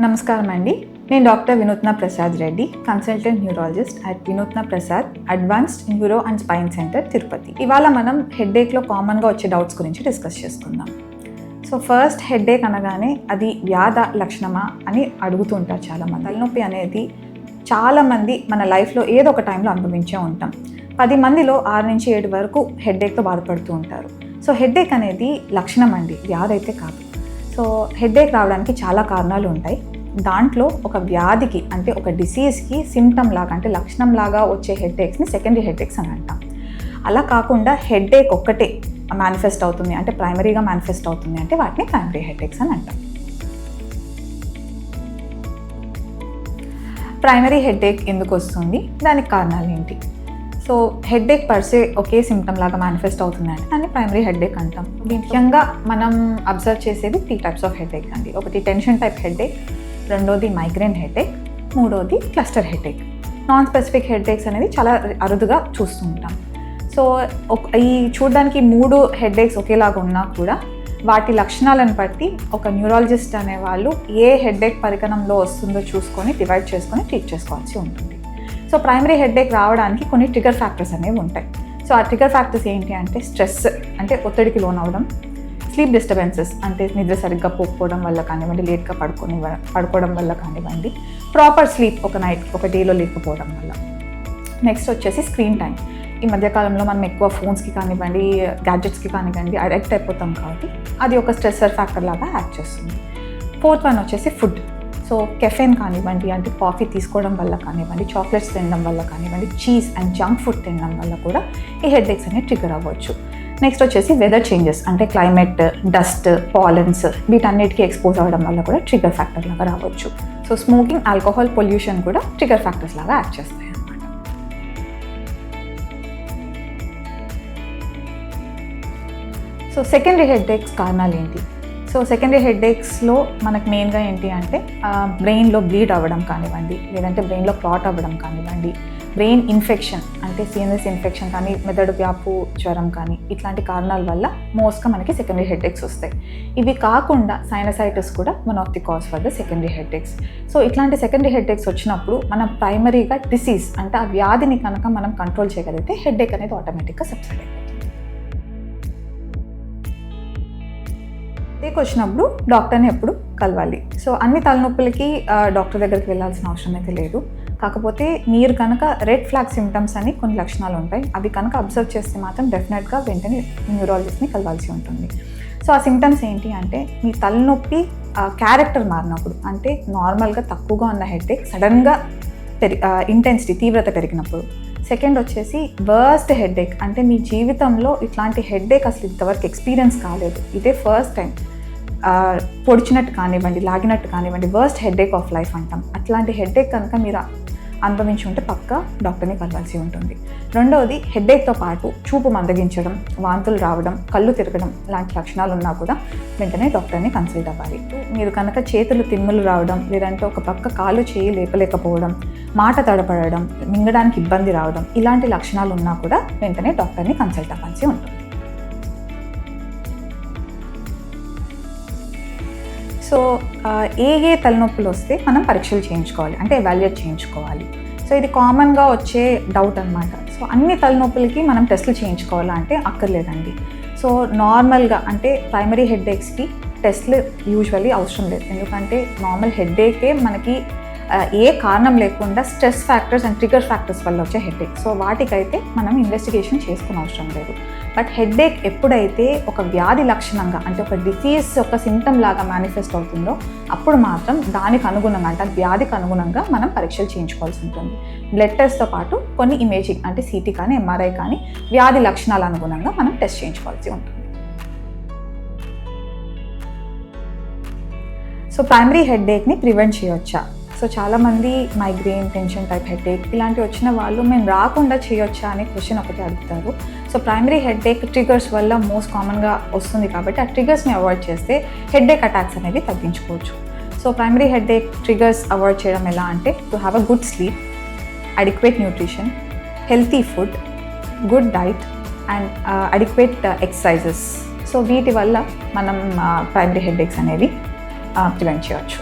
నమస్కారం అండి. నేను doctor Vinutna Prasad Reddy, consultant neurologist at Vinutna Prasad advanced neuro and spine centre, Tirupati. ఇవాళ మనం హెడ్ఏక్లో కామన్గా వచ్చే డౌట్స్ గురించి డిస్కస్ చేసుకుందాం. సో ఫస్ట్, హెడ్ఏక్ అనగానే అది వ్యాధ లక్షణమా అని అడుగుతుంటారు చాలామంది. తలనొప్పి అనేది చాలామంది మన లైఫ్లో ఏదో ఒక టైంలో అనుభవించే ఉంటాం. 10 మందిలో 6 నుంచి 7 వరకు హెడ్ఏక్తో బాధపడుతూ ఉంటారు. సో హెడ్ఏక్ అనేది లక్షణం అండి, వ్యాధి అయితే కాదు. సో హెడ్ఏక్ రావడానికి చాలా కారణాలు ఉంటాయి. దాంట్లో ఒక వ్యాధికి అంటే ఒక డిసీజ్కి సిమ్టమ్ లాగా అంటే లక్షణం లాగా వచ్చే హెడ్ఏక్స్ని సెకండరీ హెడ్ఏక్స్ అని అంటాం. అలా కాకుండా హెడ్ఏక్ ఒక్కటే మేనిఫెస్ట్ అవుతుంది అంటే ప్రైమరీగా మేనిఫెస్ట్ అవుతుంది అంటే వాటిని ప్రైమరీ హెడ్ఏక్స్ అని అంటాం. ప్రైమరీ హెడ్ఏక్ ఎందుకు వస్తుంది, దానికి కారణాలు ఏంటి? సో హెడ్ఏక్ పర్సే ఒకే సిమ్టమ్ లాగా మేనిఫెస్ట్ అవుతుంది అంటే దాన్ని ప్రైమరీ హెడ్ఏక్ అంటాం. ముఖ్యంగా మనం అబ్జర్వ్ చేసేది 3 టైప్స్ ఆఫ్ హెడ్ఏక్ అండి. ఒకటి టెన్షన్ టైప్ హెడ్ఏక్, రెండోది మైగ్రేన్ హెడ్ఏక్, మూడోది cluster headache. Non specific headaches అనేది చాలా అరుదుగా చూస్తూ ఉంటాం. సో ఈ చూడడానికి 3 హెడ్ఏక్స్ ఒకేలాగా ఉన్నా కూడా వాటి లక్షణాలను బట్టి ఒక న్యూరాలజిస్ట్ అనేవాళ్ళు ఏ హెడ్ఏక్ పరిగణంలో వస్తుందో చూసుకొని డివైడ్ చేసుకొని ట్రీట్ చేసుకోవాల్సి ఉంటుంది. సో ప్రైమరీ హెడ్ఏక్ రావడానికి కొన్ని ట్రిగర్ ఫ్యాక్టర్స్ అనేవి ఉంటాయి. సో ఆ ట్రిగర్ ఫ్యాక్టర్స్ ఏంటి అంటే స్ట్రెస్ అంటే ఒత్తిడికి లోనవడం, స్లీప్ డిస్టర్బెన్సెస్ అంటే నిద్ర సరిగ్గా పోకపోవడం వల్ల కానివ్వండి, లేట్గా పడుకోవడం వల్ల కానివ్వండి, ప్రాపర్ స్లీప్ ఒక డేలో లేకపోవడం వల్ల. నెక్స్ట్ వచ్చేసి స్క్రీన్ టైం. ఈ మధ్యకాలంలో మనం ఎక్కువ ఫోన్స్కి కానివ్వండి, గ్యాడ్జెట్స్కి కానివ్వండి అడిక్ట్ అయిపోతాం కాబట్టి అది ఒక స్ట్రెస్సర్ ఫ్యాక్టర్ లాగా యాక్ట్ చేస్తుంది. 4th వన్ వచ్చేసి ఫుడ్. సో కెఫెన్ కానివ్వండి అంటే కాఫీ తీసుకోవడం వల్ల కానివ్వండి, చాక్లెట్స్ తినడం వల్ల కానివ్వండి, చీజ్ అండ్ జంక్ ఫుడ్ తినడం వల్ల కూడా ఈ హెడ్ఏక్స్ అనేవి ట్రిగర్ అవ్వచ్చు. నెక్స్ట్ వచ్చేసి వెదర్ చేంజెస్ అంటే క్లైమేట్, డస్ట్, పాలెన్స్ వీటన్నిటికీ ఎక్స్పోజ్ అవ్వడం వల్ల కూడా ట్రిగర్ ఫ్యాక్టర్ లాగా రావచ్చు. సో స్మోకింగ్, ఆల్కహాల్, పొల్యూషన్ కూడా ట్రిగర్ ఫ్యాక్టర్స్ లాగా యాక్ట్ చేస్తాయి అన్నమాట. సో సెకండరీ హెడ్ఏక్స్ కారణాలు ఏంటి? సో సెకండరీ హెడ్ఏక్స్లో మనకు మెయిన్గా ఏంటి అంటే బ్రెయిన్లో బ్లీడ్ అవ్వడం కానివ్వండి, లేదంటే బ్రెయిన్లో క్లాట్ అవ్వడం కానివ్వండి, బ్రెయిన్ ఇన్ఫెక్షన్ అంటే సిఎన్ఎస్ ఇన్ఫెక్షన్ కానీ, మెదడు వ్యాపు జ్వరం కానీ ఇట్లాంటి కారణాల వల్ల మోస్ట్గా మనకి సెకండరీ హెడ్ఏక్స్ వస్తాయి. ఇవి కాకుండా సైనసైటిస్ కూడా one of the cause for the secondary headaches. So ఇట్లాంటి సెకండరీ హెడ్ఏక్స్ వచ్చినప్పుడు మనం ప్రైమరీగా డిసీజ్ అంటే ఆ వ్యాధిని కనుక మనం కంట్రోల్ చేయగలిగితే హెడ్ఏక్ అనేది ఆటోమేటిక్గా సబ్సైడ్ అయిపోతుంది. హెడ్ఏక్ వచ్చినప్పుడు డాక్టర్ని ఎప్పుడు కలవాలి. సో అన్ని తలనొప్పులకి డాక్టర్ దగ్గరికి వెళ్ళాల్సిన అవసరం అయితే లేదు. కాకపోతే మీరు కనుక రెడ్ ఫ్లాగ్ సిమ్టమ్స్ అని కొన్ని లక్షణాలు ఉంటాయి, అవి కనుక అబ్జర్వ్ చేస్తే మాత్రం డెఫినెట్గా వెంటనే న్యూరాలజిస్ట్ని కలవాల్సి ఉంటుంది. సో ఆ సిమ్టమ్స్ ఏంటి అంటే మీ తలనొప్పి క్యారెక్టర్ మారినప్పుడు అంటే నార్మల్గా తక్కువగా ఉన్న హెడ్ఏక్ సడన్గా ఇంటెన్సిటీ తీవ్రత పెరిగినప్పుడు. సెకండ్ వచ్చేసి వర్స్ట్ హెడ్ఏక్ అంటే మీ జీవితంలో ఇట్లాంటి హెడ్ఏక్ అసలు ఇంతవరకు ఎక్స్పీరియన్స్ కాలేదు, ఇదే ఫస్ట్ టైం పొడిచినట్టు కానివ్వండి, లాగినట్టు కానివ్వండి, వర్స్ట్ హెడ్ఏక్ ఆఫ్ లైఫ్ అంటాం. అట్లాంటి హెడ్ఏక్ కనుక మీరు అనుభవించి ఉంటే పక్కా డాక్టర్ని కలవాల్సి ఉంటుంది. రెండవది హెడ్ఏక్తో పాటు చూపు మందగించడం, వాంతులు రావడం, కళ్ళు తిరగడం లాంటి లక్షణాలు ఉన్నా కూడా వెంటనే డాక్టర్ని కన్సల్ట్ అవ్వాలి. మీరు కనుక చేతులు తిమ్ములు రావడం, లేదంటే ఒక పక్క కాలు చేయి లేపలేకపోవడం, మాట తడపడడం, మింగడానికి ఇబ్బంది రావడం ఇలాంటి లక్షణాలు ఉన్నా కూడా వెంటనే డాక్టర్ని కన్సల్ట్ అవ్వాల్సి ఉంటుంది. సో ఏ తలనొప్పులు వస్తే మనం పరీక్షలు చేయించుకోవాలి అంటే ఎవాల్యుయేట్ చేయించుకోవాలి. సో ఇది కామన్గా వచ్చే డౌట్ అనమాట. సో అన్ని తలనొప్పులకి మనం టెస్టులు చేయించుకోవాలా అంటే అక్కర్లేదండి. సో నార్మల్గా అంటే ప్రైమరీ హెడ్ఏక్స్కి టెస్ట్లు యూజువల్లీ అవసరం లేదు. ఎందుకంటే నార్మల్ హెడ్ఏకే మనకి ఏ కారణం లేకుండా stress factors and trigger factors వల్ల వచ్చే హెడ్ఏక్. సో వాటికైతే మనం ఇన్వెస్టిగేషన్ చేసుకునే అవసరం లేదు. బట్ హెడ్ఏక్ ఎప్పుడైతే ఒక వ్యాధి లక్షణంగా అంటే ఒక డిసీజ్ ఒక సిమ్టమ్ లాగా మేనిఫెస్ట్ అవుతుందో అప్పుడు మాత్రం దానికి అనుగుణంగా అంటే వ్యాధికి అనుగుణంగా మనం పరీక్షలు చేయించుకోవాల్సి ఉంటుంది. బ్లడ్ టెస్ట్తో పాటు కొన్ని ఇమేజింగ్ అంటే సిటీ కానీ ఎంఆర్ఐ కానీ వ్యాధి లక్షణాల అనుగుణంగా మనం టెస్ట్ చేయించుకోవాల్సి ఉంటుంది. సో ప్రైమరీ హెడ్ఏక్ని ప్రివెంట్ చేయవచ్చా? సో చాలామంది మైగ్రేన్, టెన్షన్ టైప్ హెడ్ఏక్ ఇలాంటివి వచ్చిన వాళ్ళు మేము రాకుండా చేయొచ్చా అనే క్వశ్చన్ ఒకటి అడుగుతారు. సో ప్రైమరీ హెడ్ఏక్ ట్రిగర్స్ వల్ల మోస్ట్ కామన్గా వస్తుంది కాబట్టి ఆ ట్రిగర్స్ని అవాయిడ్ చేస్తే హెడ్ఏక్ అటాక్స్ అనేవి తగ్గించుకోవచ్చు. So primary headache triggers avoid చేయడం ఎలా అంటే to have a good sleep, adequate nutrition, healthy food, good diet and adequate exercises. So వీటి వల్ల మనం ప్రైమరీ హెడ్ఏక్స్ అనేవి ప్రివెంట్ చేయవచ్చు.